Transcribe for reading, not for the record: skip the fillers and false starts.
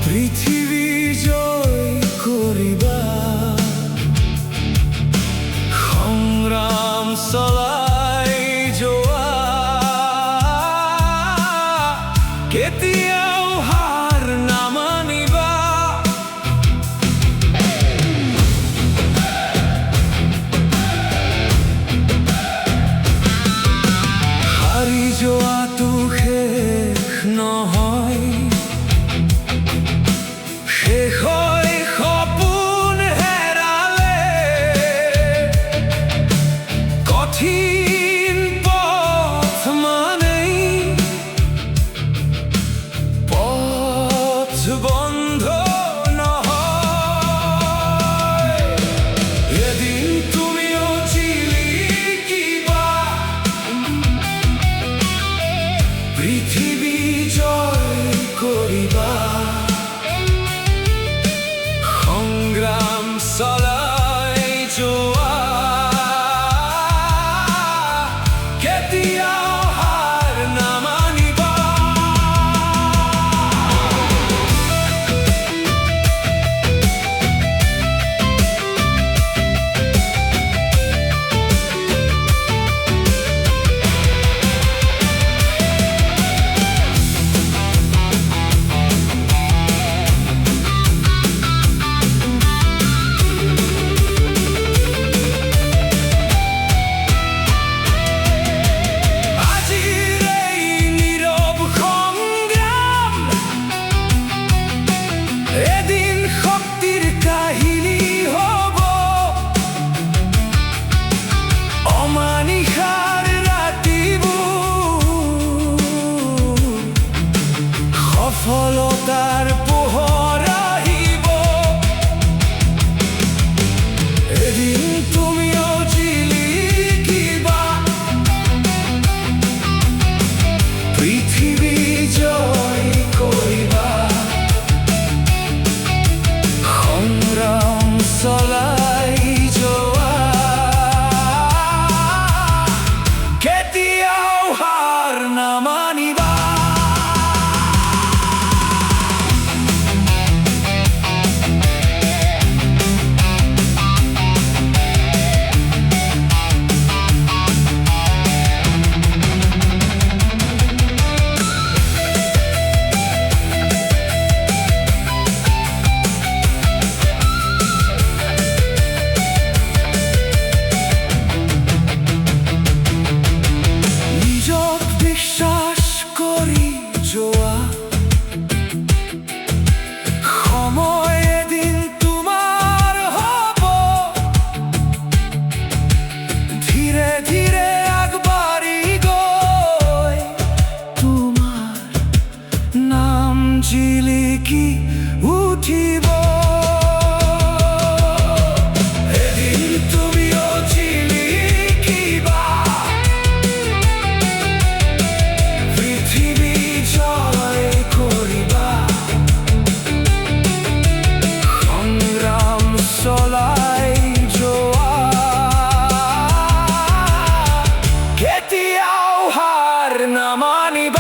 পৃথিবী জয় কৰিবা সংগ্ৰাম চলাই যোৱা কেতিয়াও হাৰ নামানিবা হাৰি যোৱাটো শেষ নহয় সপোন হেৰালে কঠিন পথ মানেই পথ বন্ধ নহয় এদিন তুমিও জিলিকিবা পৃথিৱী জয় কৰিবা সংগ্ৰাম চলাই যোৱা কেতিয়াও হাৰ নামানিবা সফলতাৰ পোহৰ আহিব এদিন তুমিও জিলিকিবা পৃথিৱী জয় কৰিবা সংগ্ৰাম চলাই যোৱা কেতিয়াও হাৰ নামানিবা বিশ্বাস কৰি যোৱা সময় এদিন তোমাৰ হ'ব ধীৰে ধীৰে আগবাঢ়ি গৈ তোমাৰ নাম জিলিকি উঠিব চলাই যোৱা কেতিয়াও হাৰ নামানিবা